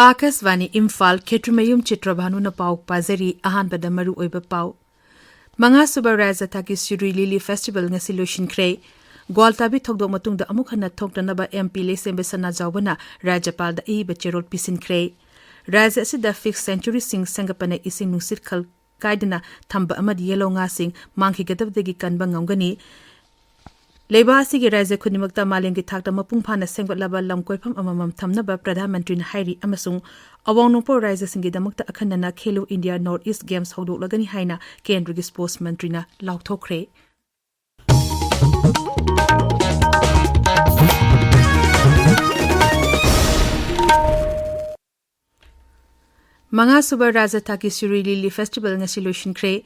Akasvani Imphal Kshetrimayum Chitrabhanu na pau pazari ahanbada maru oiba pau. Mga suba raza taki Suri Lily Festival nga solution kre. Gwaltabi thokdo matungda amuk hana thokdanaba MP lesembe sana jawbana Rajapal da iba cherol pisin kre. Raza asida fixed century sing sangapane ising nungsit khal kaidana thamba amadi yellow nga sing manghi gadabdagi kanba ngamgani. Leba asigi raja khunimakta malengi thakta mapung phana sengbatlaba lamkoifam amamam thamnaba Pradhan Mantri na hairi amasung awangnopo raja singi damakta akhanana Khelo India North East Games hodoklagani haina Kendrigi Sports Mantri na lauthokre. Mga suba raja taki Suri Lily Festival nga solution kre.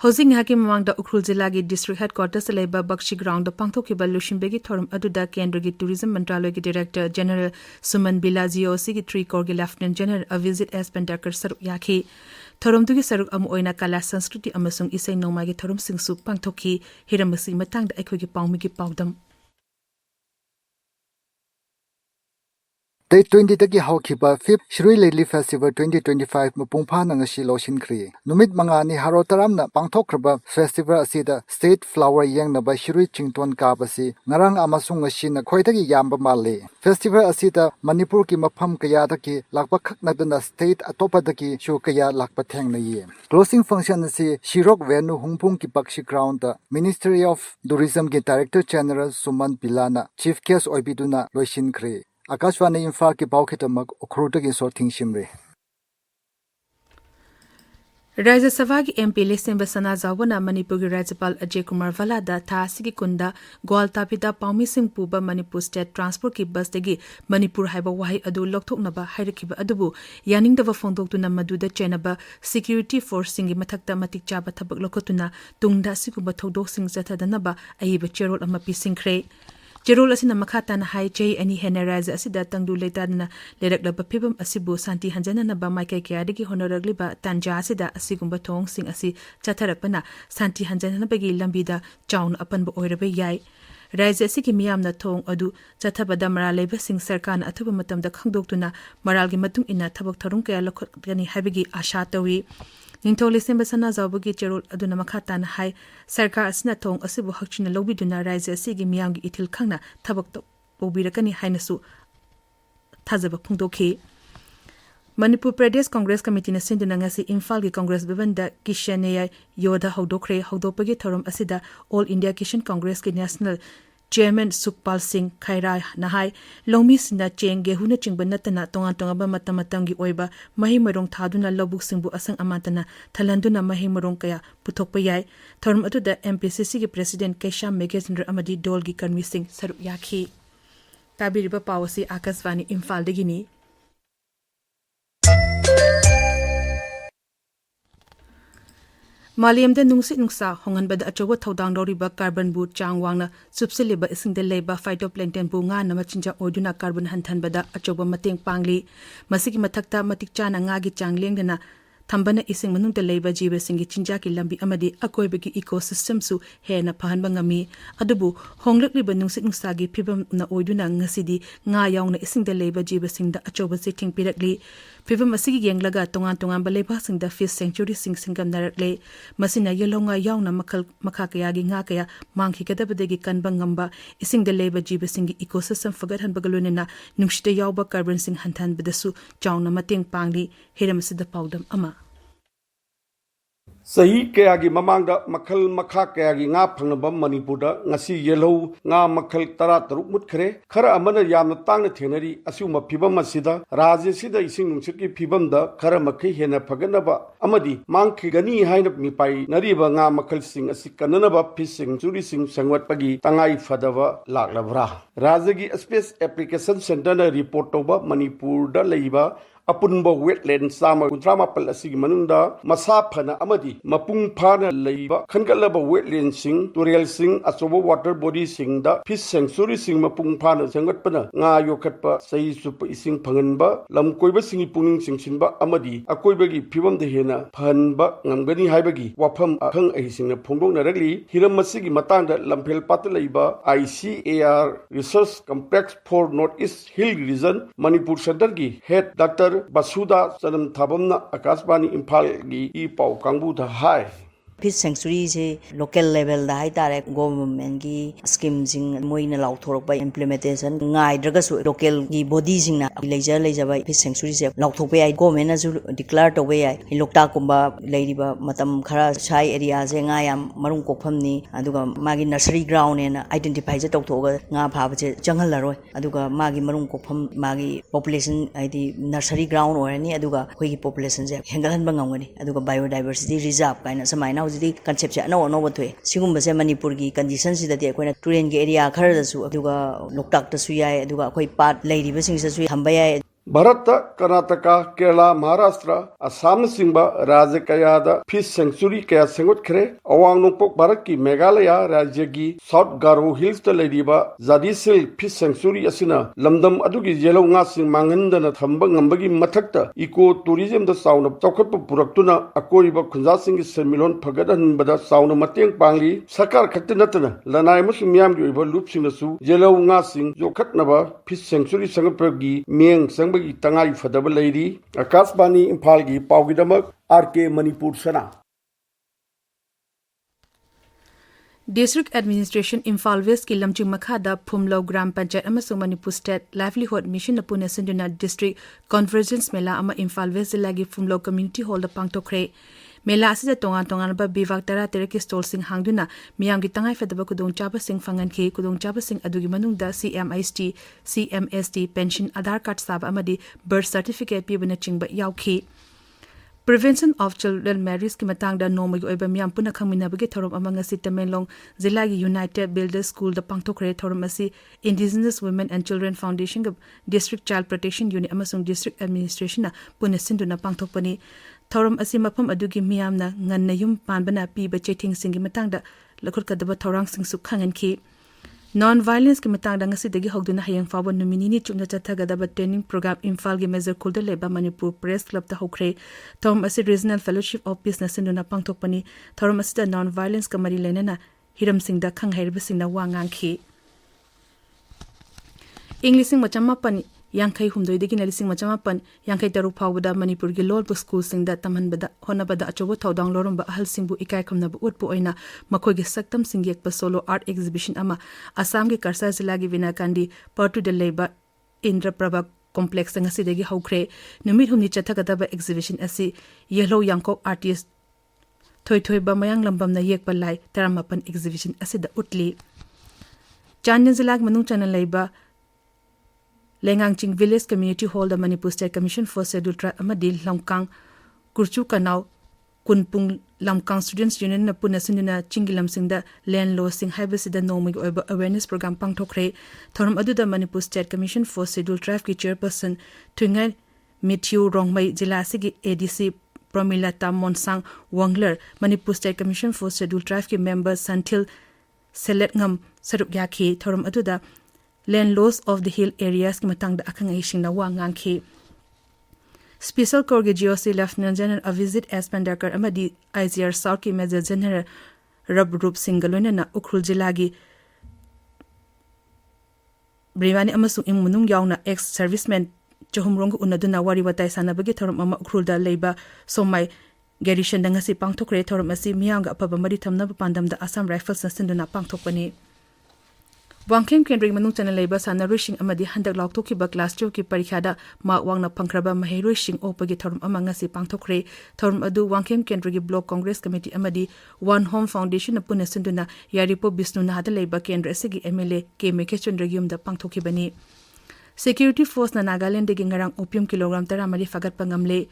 Housing Hakim among the Ukrul Zilagi District Headquarters Labor Bakshi Ground, the Pangtokiba Lushimbegi Thorum Aduda Kendrigi Tourism Mantralogi Director General Suman Bilazio Sigitri Korgi Lieutenant General a visit as Pendakar Saruk Yaki. Thorum Dugi Saruk Amoina Kala Sanskriti Amasung Isay Nomagi Thorum Singsu Pangtoki Hiramasi Matang the Equigi Paumigi Paudam. Day 20 dagi hawkiba 5th Sri Lily Festival 2025 mapungpha na ngasi loshin kri. Numit mga ni harotaram na pangthokraba festival asida state flower yang na ba Shri Chington kabasi ngarang amasung ngasi na khoitagi yamba mali. Festival asida Manipur ki mafam kaya daki lakpa khak na state atopa daki shu kaya lakpa theng na ye. Closing function asi Shirok Venu Hungpung ki Bakshi Ground Ministry of Tourism ki Director General Suman Pilana Chief Guest oibiduna loshin kri. Akashvani Imphal ki paukitamak ukrutagi sorting shimre. Rajya Sabha ki MP Lesembe Sana Zawbana Manipur ki Rajapal Ajay Kumar Valada tha sigi kunda Gwaltapida Paumi Singh Puba Manipur State Transport ki bus degi Manipur haiba wahi adu lokthoknaba hairakiba adubu yaningdaba fongdoktuna maduda chenaba security force singi mathakta matik chaba thabak lokotuna tungda siguba thodok sing jathadanaba ayiba cherol ama pisingkhre. Jerol asina makhatana hai jay ani heneraza asida tangdu letadna leraklaba phibam asibu santi hanjana na ba maikai kyadigi honoragliba tanja asida asigumba thong sing asi chatharakpana santi hanjana na bagi lambida chaun apanba oirabe yai raja asigi miyamna thong adu chathabada mara leba sing sarkana athuba matamda khangdoktuna maralgi matung ina thabak tharung kaya lokhotgani habigi asha tawi Ningtholi Sembe Sana Zawbagi Cherol aduna makhatana hai sarkar asina thong asibu hakchina lobiduna raja asigi miyamgi ithil khangna thabak pobirakani hainasu thajaba phungdokhi. Manipur Pradesh Congress Committee na sinduna ngasi Imphal gi Congress Bhavanda Kshetrimayum Yodha hodokre hodopagi thorum asida All India Kishan Congress ki National Chairman Sukpal Singh Khaira Nahai Longmi Sina Cheng Gehuna Chingbanatana Tonga Tonga Matamatangi Oiba Mahi Marong Thaduna Lobuk Singbu Asang Amatana Talanduna Mahi Marong Kaya Putokpayai Thorum Atuda MPCC ki President Geetchandra Amadi Dolgi Karmi Singh Saruk Yaki Tabiriba Pawasi Akasvani Imphal Degini Maliamda nungsit nungsa honganbada achowa thodang doriba carbon bu changwangna subsiliba isingda leba phytoplankton bu nga na machinja oduna carbon hantanbada achowa mateng pangli masigi mathakta matik chana nga gi changlengdana thambana ising manungta leba jiba singi chinja ki lambi amadi akoibagi ecosystem su hena phanba ngami adubu honglakliba nungsit nungsa gi phibam na oduna ngasidi nga yaungna isingda leba jiba singda achowa siting pirakli Pibam asigi yenglaga tongan baleba singda fish sanctuary singam narakle masina yelonga yauna makha kaya gi nga kaya manghi kadabadegi kanba ngamba isingda leba jiba singi ecosystem fagathan bagalunena numshite yawba carbon sing hanthan badasu chauna mateng pangli hiramasida paudam ama Sahi kayagi mamangda makal makha kayagi nga phangnaba Manipurda ngasi yellow nga makal tara taruk mutkre khara amana yamna tangna thenari asuma phibam asida rajya sida ising nungsit phibam da khara makhi hena phaganaba amadi mangki gani haina mipai nariba nga makal sing asi kananaba fishing churi sing sangwat pagi tangai fadaba laklabra rajya gi space application center na report toba Manipurda leiba Apunba wetland sama kuntrama pal asigi manunda masaphana amadi mapung phana leiba khangalaba wetland sing tureal sing asobo water body sing da fish sanctuary sing mapung phana sangatpana nga yokhatpa sei sup ising phanganba lamkoiba singi puning singsinba amadi akoibagi phibam de hena phanba ngamgani haibagi wafam akhang ahisingna phongdongna ragli hiram masigi matangda lamphel pat leiba ICAR research complex for northeast hill region Manipur center gi head Dr engineer बसुदा चनम थाबमना आकाशवाणी इम्फाल की ई पाउ कांगबू दा हाय Fish sanctuary se local level da hai tare government gi scheme jing moina lauthorok by implementation ngai draga su local gi body jing na leja by fish sanctuary se lauthok pe ai government na ju declare to be ai lokta kumba leiriba matam khara sai area je nga yam marung kokpham ni aduga magi nursery ground ena identify je toktoga nga phaba je jangal laroi aduga magi marung kokpham magi population aidi nursery ground orani aduga khoi gi population je hengalhan bangangani aduga biodiversity reserve kaina samaina hojidi concept se no no botwe sigum se manipur gi condition si dati akoina turen gi area khar da su aduga loktak ta su yai aduga akhoi pat leiri ba sing se su thamba yai Bharat Karnataka Kerala Maharashtra Assam सिंबा राज्य कयादा fish century कया सेंगुटखरे अवांग नोंपोक भारत की मेघालय राज्य की south गारो hills ता लेरिबा जादिसिल fish sanctuary असिना लमदम अदुगी जेलो nga sing mangendana thamba ngambagi mathakta eco tourism दा साउन चौखप पुरक्तुना अकोइबा खुंजा सिंग सेमिलोन फगदन बदा साउन मतेंग पांगली सरकार खक्त नतना लनाय मुसु मियाम gi ओइबा लुप सिंगसु जेलो nga sing जोखतनबा फिश सेंचुरी संगपगी मेंग संग की तंगाई फदब लेरी आकाशवाणी इम्फाल की पावगिदमक RK Manipur Sana District Administration Imphal West ki lamching makhada Phumlo Gram Panchayat amasung Manipur State Livelihood Mission na puna sinduna District Convergence Mela ama Imphal West zilagi Phumlo Community Hall da pangtokre Mela asida tongan ba bivak tara tereki stall sing hangduna miyam gi tangai fedaba kudong chaba sing fangan ki kudong chaba sing adugi manungda CMST CMST pension Aadhaar card sab amadi birth certificate pi bana chingba yauki Prevention of Children Marriage ki matang da nomagi oiba miyam puna khangminabagi thorom amanga si Tamenglong Zilla gi United Builders School da pangtokre thorom asi Indigenous Women and Children Foundation ga District Child Protection Unit amasung District Administration na puna sinduna pangtokpani thorom asi mafam adugi miyam na nganna yum panbana pi ba cheting singi matang da lakhut kadaba thorang sing su khangan ki Non violence ki matang da ngasi dagi hogduna hayang fawa nominini chumna chathagadaba training program Imphal gi Major Kulda leba Manipur Press Club ta hokre thorom asi Regional Fellowship of Peace na sinduna pangtokpani thorom asi da non violence ka mari lenana hiram sing da khanghairba sing na wangang khi English sing machama pani Yankai humdoi degi nalising machamapan Yankai taru pawda Manipur gi lol school sing da taman bada hona bada achobo thaudang lorom ba ahal singbu ikai kamna bu utpu oina makoi gi saktam sing yek pa solo art exhibition ama Assam gi Karsa zila gi Vinakandi Partu de leba Indra Prabha complex nga si degi hawkre numit humni chathaga ba exhibition asi yellow yankok artist thoi ba mayang lambam na yek palai taramapan exhibition asi da utli Chanyan zila manung channel leba Lengangching Village Community Hall the Manipur State Commission for Scheduled Tribe amadi Lamkang Kurchu Kanau Kunpung Lamkang Students Union na puna sinduna Chingilam singda land law sing haibasida nomig oiba awareness program pangtokre thorum aduda Manipur State Commission for Scheduled Tribe ki chairperson Twingai Mithu Rongmai Jila sigi ADC Pramilata Monsang Wangler Manipur State Commission for Scheduled Tribe ki member Santil Seletngam Saruk Yaki thorum aduda land laws of the hill areas ki matang da akang aishing na wangang ki Special Corps ge GOC Lieutenant General a visit as Pandakar amadi ICR South ki Major General Rabrup Singalona na Ukrul Jilagi Brivani amasung imunung yauna ex serviceman Chahumrong unaduna wari watai sanabagi thorum ama Ukrul da leiba somai Gerishan da ngasi pangtokre thorum asi miyang ga apaba mari thamna pandam da Assam Rifles na sinduna pangtokpani Wangkem Kendrick Manung Channel Labor Sana Rishing Amadi Handak Lauktoki ba Class 2 ki Parikhada Ma Wangna Pangkraba Mahero Shing Opagi Thorum Amanga si Pangtokre Thorum Adu Wangkem Kendrick Block Congress Committee Amadi One Home Foundation na Puna Sinduna Yaripo Bisnu Nahada Labor Kendra Sigi MLA K.M. Kshetrimayum Yum da Pangtoki Bani Security Force na Nagaland de Gingarang Opium Kilogram Taramari Fagat Pangamle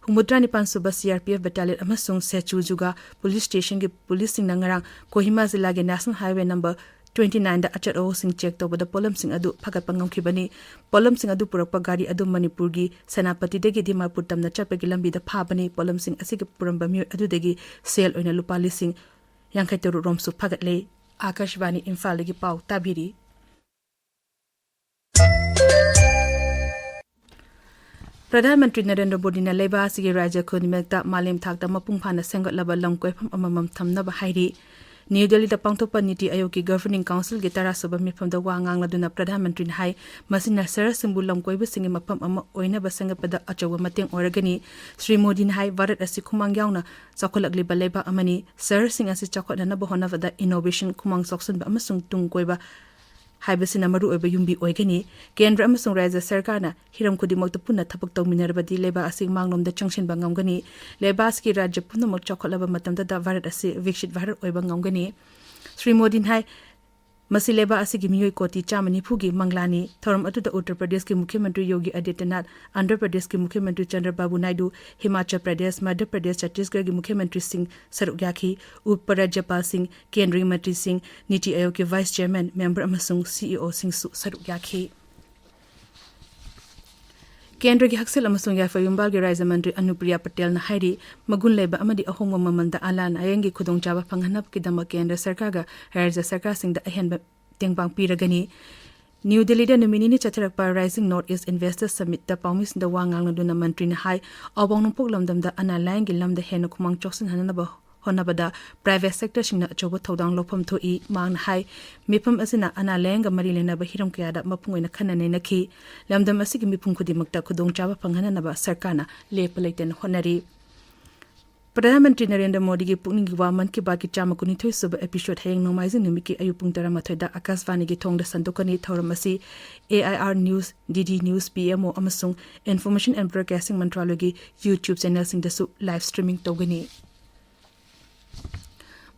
Humudra Nipan Suba CRPF Battalion Amasung Sechu Juga Police Station ki Police Sing Nangarang Kohima Zilla ge National Highway number 29 da achat o sing check to bada polam sing adu phagat pangam khibani polam sing adu purakpa gari adu Manipur gi Sanapati degi Dimapur tamna chapagi lambi da phabani polam sing asigi puramba mi adu degi sale oina lupali sing yankai teru romsu phagat le Akashvani Imphal gi pau tabiri Pradhan Mantri Narendra Modi na leba sigi raja khonimekta malim thakta mapung phana sengot laba lamkoi pham amamam thamna ba hairi New Delhi da pangthopa Niti Ayog ki Governing Council gi tara suba mifam da wa ngangladuna Pradhan Mantri na hai masina sara simbul lamkoi ba singi mapam ama oina ba sangapada achawa mateng oragani Sri Modi na hai Bharat asi khumang yauna chakolagli baleba amani sara sing asi chakot na bahona vada innovation khumang soksun ba amasung tungkoi ba haibasina maru oiba yumbi oigani Kendra amasung Rajya Sarkarna hiram khudimok punna thapak tawminarbadi leba asi mangnomda changshin ba ngamgani leba aski rajya punnamak chakolaba matamda da Bharat asi vikshit Bharat oiba ngamgani Sri Modi hai Masi leba asigi miyoi koti chamani phugi manglani thoram atuda Uttar Pradesh ke Mukhyamantri Yogi Adityanath Andhra Pradesh ke Mukhyamantri Chandrababu Naidu Himachal Pradesh Madhya Pradesh Chhattisgarh ke Mukhyamantri Singh Sarugyakhi Uparajyapal Singh Kendriya Mantri Singh Niti Ayog ke Vice Chairman Member amasung CEO Singh Sarugyakhi Kendra ki Haksel amasung Yafa Yumbal ge Raja Mantri Anupriya Patel na hairi magun leba amadi ahongwa mamanda alan ayangi khudong chaba panghanap ki dama Kendra Sarkar ga Rajya Sarkar singda ahenba tengbang piragani New Delhi da nomini ni chatarakpa Rising North East Investors Summit da paumis da wangang na mantri na hai awang nung poglamdam da ana laing gi lamda hena khumang choksin hanana honabada private sector singna achoba thodang lopam thoi mang hai mipam asina ana lenga mari lena ba hiram kya da mapungoi na khanane na khi lamdam asigi mipum khudimakta khudong chaba panghana na ba sarkana lepalaiten honari Pradhan Mantri Narendra Modi ki pukning wa man ki baat ki chama kuni thoi sub episode hayeng nomaizing numi ki ayupung taramathoi da Akashvani ki thong da sandokani thoramasi AIR News DD News PMO amasung Information and Broadcasting Mantralaya ki YouTube channel sing da su live streaming togani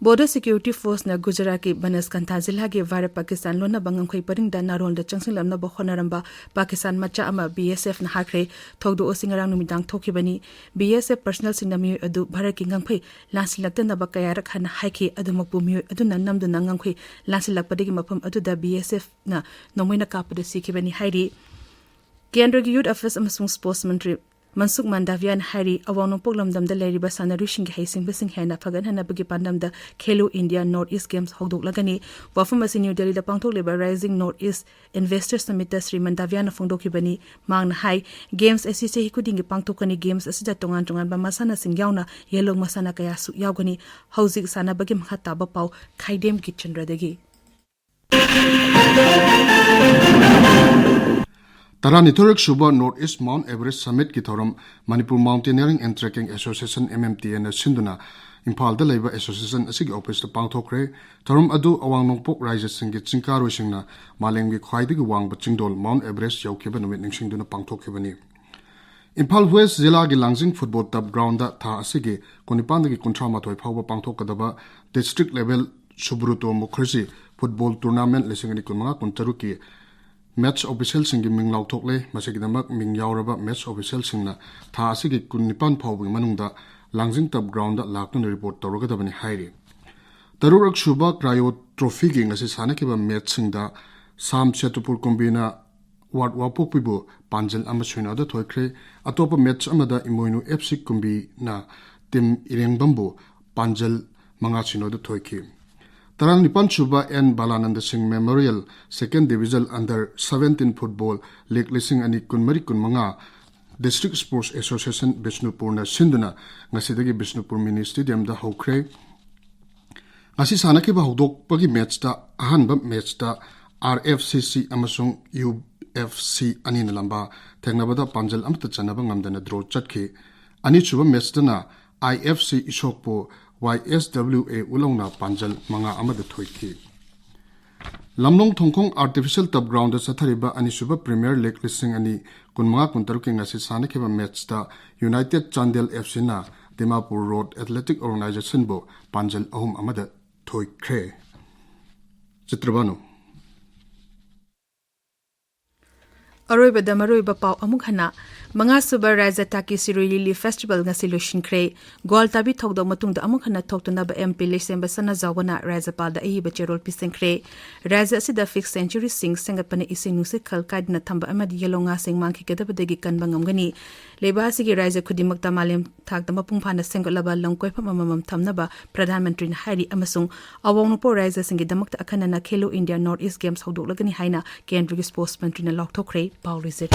Border Security Force na Gujarat ki Banaskantha Jilla ki Bharat Pakistan lona bangang khoi paring da narol da changsing lamna ba khonaramba Pakistan macha ama BSF na hakre thogdo osingarang numidang thokibani BSF personal sinami adu Bharat ki ngangphai lansilakta na ba kayarak han haiki adu makbumi adu nanam du nangangkhoi lansilakpadegi mafam adu da BSF na nomoina kapada sikibani hairi Kendra ki Youth Affairs amasung Sports Mantri Mansuk Mandavian Hari awang poglam dam da leriba sanarusing gi haising basing hena phagan hana bagi pandam da Khelo India North East Games hogdok lagani wafam asi New Delhi da pangthok leba Rising North East Investors Summit da Sri Mandavian phongdoki bani mang hai games asi se hikuding gi pangthokani games asi da tongan ba masana sing yauna yelong masana kaya su yawgani hauzik sana bagi mkhata ba pau Khaidem Geetchandra dagi Taranithorek Suba North East Mount Everest Summit ki thoram Manipur Mountaineering and Trekking Association MMTN sinduna Imphal da leiba association asigi office ta pangthokre thoram adu awang nongpok Raja Singh chingkaro singna maleng gi khwaidigi wangba chingdol Mount Everest yaukeba numit ningsingduna pangthokebani Imphal West Zilla gi Langjing Football Club ground da tha asigi konipandagi kunthama thoi phawba pangthokadaba district level Subruto Mukherjee football tournament lesingani kunma kuntaruki match official singi ming lau thokle masigidamak ming yauraba match official singna tha asigi kunnipan phawbi manungda Langjing Club ground da lakna report tawragadabani hairi Tarurak Suba Cryo Trophy gi ngasi sanakiba match singda Sam Chetupur Kombina Ward Wapopibu Panjal amachuna da thoikre atopa match amada Imoinu FC Kumbi na Tim Irengbambu Panjal mangachino da thoiki Taran Nipan Suba N. Balananda Singh Memorial 2nd Division Under 17 Football League Lising Ani Kunmari Kunmanga District Sports Association Bishnupur na Sinduna ngasidagi Bishnupur Mini Stadium da hokre ngasi sanaki ba hodok pagi match da ahanba match da RFCC amasung UFC ani na lamba thengnabada Panjal amta chanaba ngamdana draw chatki ani chuba match da na IFC Ishokpo YSWA ulongna Panjal manga amada thoiki Lamnong Thongkong Artificial Turf Ground da sathariba ani suba Premier League listing ani kunmanga kuntaruki ngasi sanakeba match da United Chandel FC na Dimapur Road Athletic Organization bo Panjal ahum amada thoikre Chitrabhanu Aroiba da maroiba pau amuk hana manga suba Raja Taki Sirui Lili Festival ngasi lushin kre gol tabi thokdo matung da amuk hana thoktuna ba MP lesem basana zawana Raja Pal da ahi ba cherol piseng kre Raja asida fixed century sing sengapane ising nusi khal kaidna thamba amadi yelonga sing mangki kedabadegi kanba ngamgani leba asigi Raja khudimak ta malem thakda mapung phana sengalaba langkoi phama mamam thamna ba Pradhan Mantri na hairi amasung awong po Raja singi damak ta akhana na Khelo India North East Games hodok lagani haina Kendriya Sports Mantri na lokthokre Paul Rizet